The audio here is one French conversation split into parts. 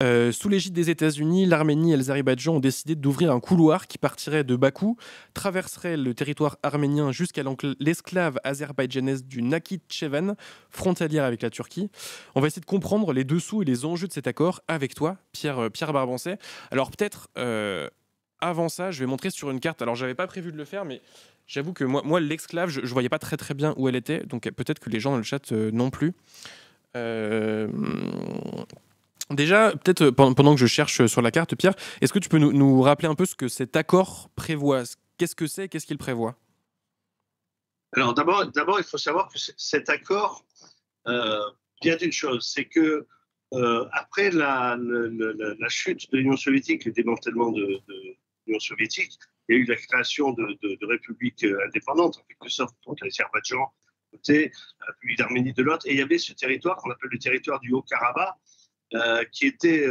Sous l'égide des États-Unis, l'Arménie et l'Azerbaïdjan ont décidé d'ouvrir un couloir qui partirait de Bakou, traverserait le territoire arménien jusqu'à l'esclave azerbaïdjanaise du Nakhitchevan, frontalière avec la Turquie. On va essayer de comprendre les dessous et les enjeux de cet accord avec toi, Pierre Barbancet. Alors peut-être, avant ça, je vais montrer sur une carte. Alors j'avais pas prévu de le faire, mais j'avoue que moi l'esclave, je voyais pas très bien où elle était, donc peut-être que les gens dans le chat non plus. Euh, Déjà, peut-être pendant que je cherche sur la carte, Pierre, est-ce que tu peux nous rappeler un peu ce que cet accord prévoit? Qu'est-ce que c'est? Qu'est-ce qu'il prévoit? Alors d'abord, il faut savoir que cet accord euh, vient d'une chose, c'est que après la chute de l'Union soviétique, le démantèlement de l'Union soviétique, il y a eu la création de républiques indépendantes, en quelque sorte, donc l'Azerbaïdjan d'un côté, la République d'Arménie de l'autre, et il y avait ce territoire qu'on appelle le territoire du Haut-Karabakh, qui était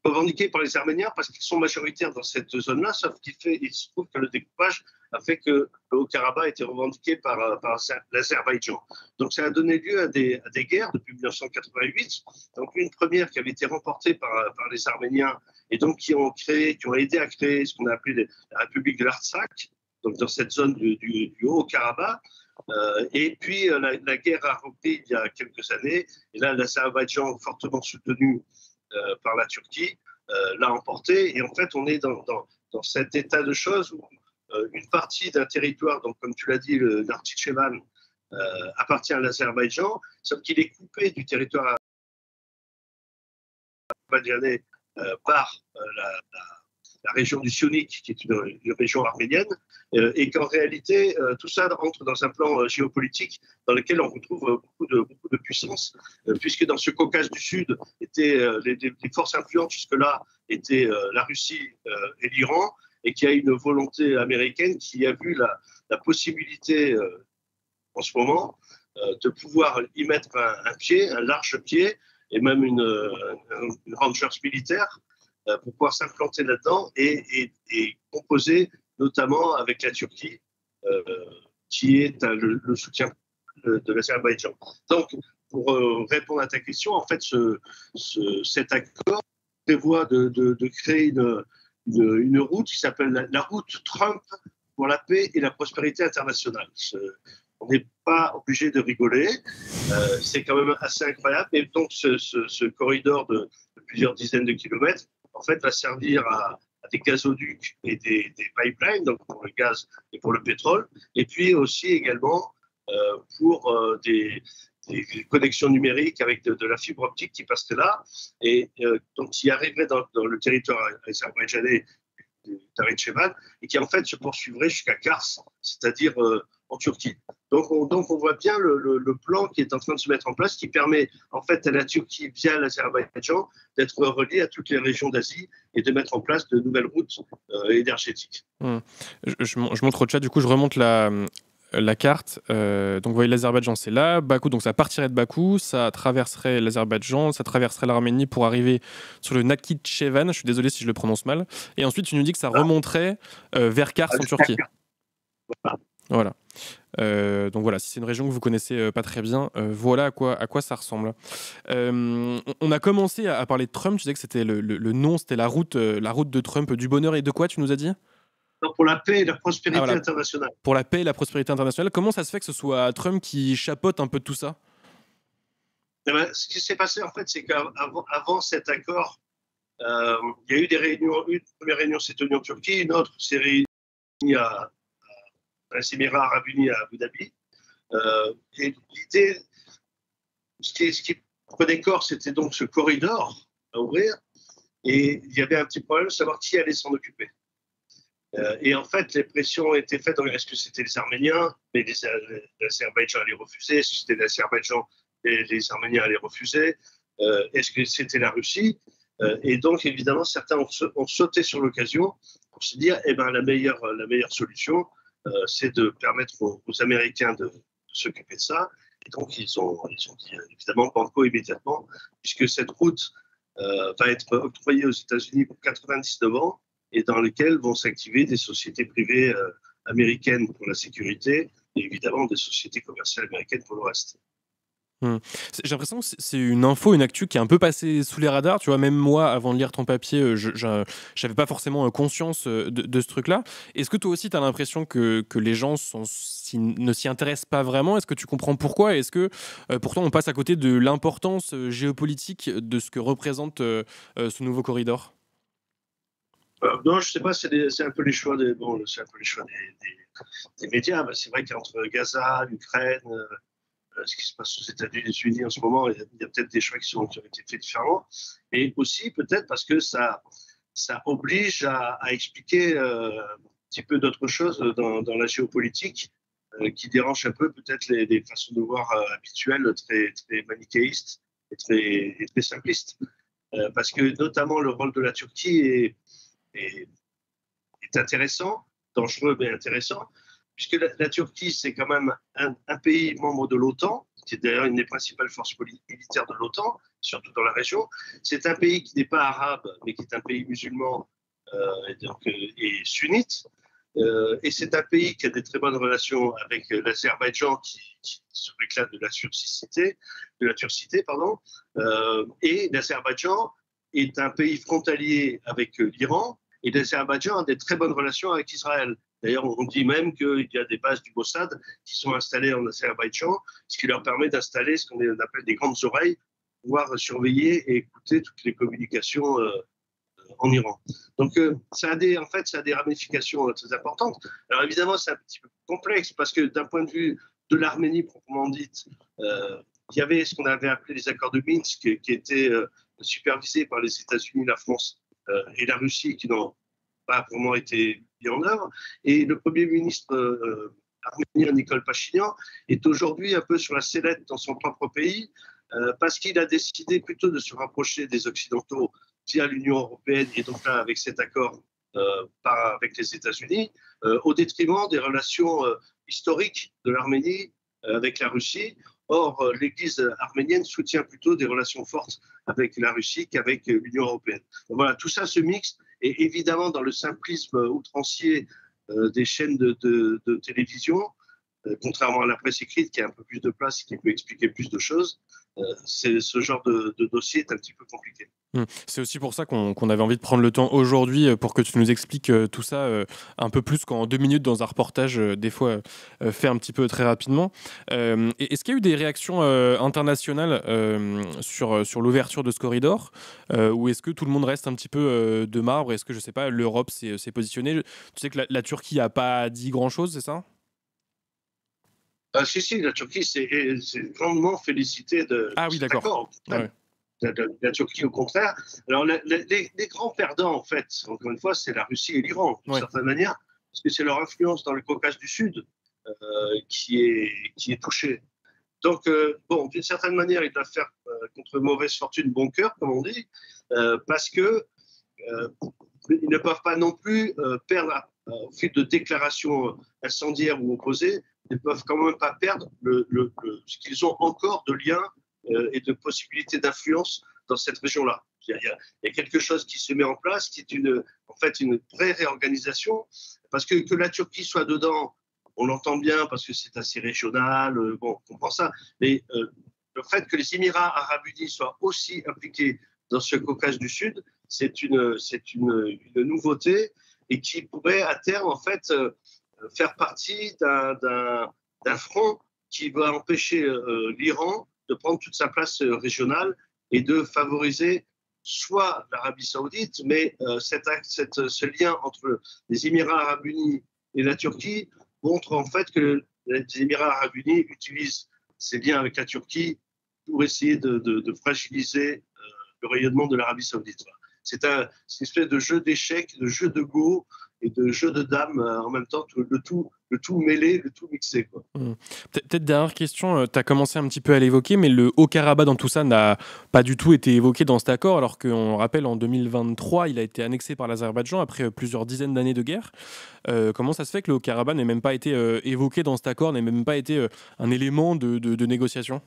revendiqués par les Arméniens parce qu'ils sont majoritaires dans cette zone-là, sauf qu'il se trouve que le découpage a fait que le Haut-Karabakh a été revendiqué par l'Azerbaïdjan. Donc ça a donné lieu à des guerres depuis 1988. Donc une première qui avait été remportée par les Arméniens et donc qui ont aidé à créer ce qu'on a appelé la République de l'Artsakh, donc dans cette zone du Haut-Karabakh. Et puis la guerre a repris il y a quelques années, et là l'Azerbaïdjan, fortement soutenu par la Turquie, l'a emporté. Et en fait, on est dans cet état de choses où une partie d'un territoire, donc comme tu l'as dit, le Nakhitchevan, appartient à l'Azerbaïdjan, sauf qu'il est coupé du territoire azerbaïdjanais par la région du Sionik, qui est une région arménienne, et qu'en réalité, tout ça entre dans un plan géopolitique dans lequel on retrouve beaucoup de puissance, puisque dans ce Caucase du Sud, les forces influentes jusque-là étaient la Russie et l'Iran, et qu'il y a une volonté américaine qui a vu la possibilité en ce moment de pouvoir y mettre un pied, un large pied, et même une rangers militaire pour pouvoir s'implanter là-dedans et composer notamment avec la Turquie, qui est le soutien de l'Azerbaïdjan. Donc, pour répondre à ta question, en fait, cet accord prévoit de créer une route qui s'appelle la route Trump pour la paix et la prospérité internationale. On n'est pas obligé de rigoler, c'est quand même assez incroyable. Et donc, ce corridor de plusieurs dizaines de kilomètres, en fait, va servir à des gazoducs et des pipelines, donc pour le gaz et pour le pétrole, et puis aussi également pour des connexions numériques avec de la fibre optique qui passerait là, et donc qui arriverait dans le territoire azerbaïdjanais du Nakhitchevan, et qui en fait se poursuivrait jusqu'à Kars, c'est-à-dire en Turquie. Donc on voit bien le plan qui est en train de se mettre en place, qui permet en fait à la Turquie, via l'Azerbaïdjan, d'être reliée à toutes les régions d'Asie et de mettre en place de nouvelles routes énergétiques. Je montre au chat, du coup je remonte la carte. Donc vous voyez l'Azerbaïdjan c'est là, Bakou, donc ça partirait de Bakou, ça traverserait l'Azerbaïdjan, ça traverserait l'Arménie pour arriver sur le Nakhitchevan, je suis désolé si je le prononce mal, et ensuite tu nous dis que ça remonterait vers Kars en Turquie. Voilà. Donc voilà, si c'est une région que vous connaissez pas très bien, voilà à quoi ça ressemble. On a commencé à parler de Trump, tu disais que c'était le nom, c'était la route de Trump, du bonheur et de quoi tu nous as dit? Non, pour la paix et la prospérité internationale. Pour la paix et la prospérité internationale, comment ça se fait que ce soit Trump qui chapeaute un peu tout ça? Eh ben, ce qui s'est passé en fait, c'est qu'avant cet accord, il y a eu des réunions. Une première réunion s'est tenue en Turquie, une autre s'est réunie à les Émirats Arabes Unis à Abu Dhabi. Et l'idée, ce qui prenait corps, c'était donc ce corridor à ouvrir. Et il y avait un petit problème de savoir qui allait s'en occuper. Et en fait, les pressions étaient faites. Est-ce que c'était les Arméniens? Mais l'Azerbaïdjan allait refuser. Est-ce que c'était l'Azerbaïdjan et les Arméniens allaient refuser? Est-ce que c'était la Russie? Et donc, évidemment, certains ont sauté sur l'occasion pour se dire, eh ben, la meilleure solution, c'est de permettre aux Américains de s'occuper de ça. Et donc, ils ont dit, évidemment, banco immédiatement, puisque cette route va être octroyée aux États-Unis pour 99 ans, et dans lesquelles vont s'activer des sociétés privées américaines pour la sécurité, et évidemment des sociétés commerciales américaines pour le reste. J'ai l'impression que c'est une info, une actu qui est un peu passée sous les radars. Tu vois, même moi, avant de lire ton papier, j'avais pas forcément conscience de ce truc-là. Est-ce que toi aussi, tu as l'impression que les gens ne s'y intéressent pas vraiment? Est-ce que tu comprends pourquoi? Est-ce que pourtant on passe à côté de l'importance géopolitique de ce que représente ce nouveau corridor? Non, je sais pas, c'est un peu les choix c'est un peu les choix des médias. C'est vrai qu'entre Gaza, l'Ukraine, ce qui se passe aux États-Unis en ce moment, il y a peut-être des choix qui ont été faits différemment. Et aussi peut-être parce que ça oblige à expliquer un petit peu d'autres choses dans la géopolitique qui dérangent un peu peut-être les façons de voir habituelles, très manichéistes et très simplistes. Parce que notamment le rôle de la Turquie est, est intéressant, dangereux mais intéressant, puisque la Turquie, c'est quand même un pays membre de l'OTAN, qui est d'ailleurs une des principales forces militaires de l'OTAN, surtout dans la région. C'est un pays qui n'est pas arabe, mais qui est un pays musulman et sunnite. Et c'est un pays qui a des très bonnes relations avec l'Azerbaïdjan, qui se réclame de la turcité, pardon. Et l'Azerbaïdjan est un pays frontalier avec l'Iran, et l'Azerbaïdjan a des très bonnes relations avec Israël. D'ailleurs, on dit même qu'il y a des bases du Mossad qui sont installées en Azerbaïdjan, ce qui leur permet d'installer ce qu'on appelle des grandes oreilles, pour pouvoir surveiller et écouter toutes les communications en Iran. Donc, en fait, ça a des ramifications très importantes. Alors, évidemment, c'est un petit peu complexe parce que d'un point de vue de l'Arménie proprement dite, il y avait ce qu'on avait appelé les accords de Minsk qui étaient supervisés par les États-Unis, la France et la Russie qui n'ont pas vraiment été mis en œuvre. Et le Premier ministre arménien, Nicole Pachinian, est aujourd'hui un peu sur la sellette dans son propre pays parce qu'il a décidé plutôt de se rapprocher des Occidentaux via l'Union européenne et donc là avec cet accord avec les États-Unis, au détriment des relations historiques de l'Arménie avec la Russie. Or, l'Église arménienne soutient plutôt des relations fortes avec la Russie qu'avec l'Union européenne. Donc voilà, tout ça se mixe et évidemment dans le simplisme outrancier des chaînes de télévision, contrairement à la presse écrite qui a un peu plus de place et qui peut expliquer plus de choses, ce genre de dossier est un petit peu compliqué. C'est aussi pour ça qu'on avait envie de prendre le temps aujourd'hui pour que tu nous expliques tout ça un peu plus qu'en 2 minutes dans un reportage, des fois fait un petit peu très rapidement. Est-ce qu'il y a eu des réactions internationales sur l'ouverture de ce corridor ou est-ce que tout le monde reste un petit peu de marbre? Est-ce que, je sais pas, l'Europe s'est positionnée? Tu sais que la Turquie n'a pas dit grand-chose, c'est ça? Si, la Turquie s'est grandement félicitée de Ah oui, cet d'accord. accord. Ouais. La Turquie, au contraire. Alors, les grands perdants, en fait, encore une fois, c'est la Russie et l'Iran, d'une Ouais. certaine manière, parce que c'est leur influence dans le Caucase du Sud qui est touchée. Donc, bon, d'une certaine manière, ils doivent faire contre mauvaise fortune bon cœur, comme on dit, parce que ils ne peuvent pas non plus perdre, au fil de déclarations incendiaires ou opposées, ils ne peuvent quand même pas perdre ce qu'ils ont encore de liens et de possibilités d'influence dans cette région-là. Il y a quelque chose qui se met en place, qui est en fait une vraie réorganisation, parce que la Turquie soit dedans, on l'entend bien parce que c'est assez régional, bon, on comprend ça, mais le fait que les Émirats arabes unis soient aussi impliqués dans ce Caucase du Sud, c'est une nouveauté et qui pourrait à terme en fait faire partie d'un front qui va empêcher l'Iran de prendre toute sa place régionale et de favoriser soit l'Arabie saoudite, mais ce lien entre les Émirats arabes unis et la Turquie montre en fait que les Émirats arabes unis utilisent ces liens avec la Turquie pour essayer de fragiliser le rayonnement de l'Arabie saoudite. C'est une espèce de jeu d'échecs, de jeu de go et de jeu de dames en même temps, le tout mêlé, le tout mixé, quoi. Peut-être dernière question, tu as commencé un petit peu à l'évoquer, mais le Haut-Karabakh dans tout ça n'a pas du tout été évoqué dans cet accord, alors qu'on rappelle en 2023, il a été annexé par l'Azerbaïdjan après plusieurs dizaines d'années de guerre. Comment ça se fait que le Haut-Karabakh n'ait même pas été évoqué dans cet accord, n'ait même pas été un élément de négociation?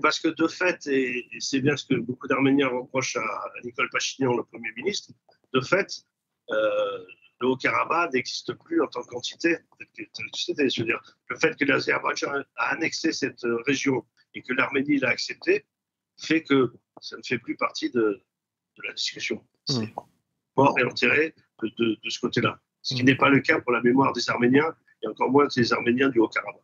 Parce que de fait, et c'est bien ce que beaucoup d'Arméniens reprochent à Nicole Pachinian, le Premier ministre, de fait, le Haut-Karabakh n'existe plus en tant qu'entité. Je veux dire, le fait que l'Azerbaïdjan a annexé cette région et que l'Arménie l'a accepté, fait que ça ne fait plus partie de la discussion. C'est mort et enterré de ce côté-là. Ce qui n'est pas le cas pour la mémoire des Arméniens, et encore moins des Arméniens du Haut-Karabakh.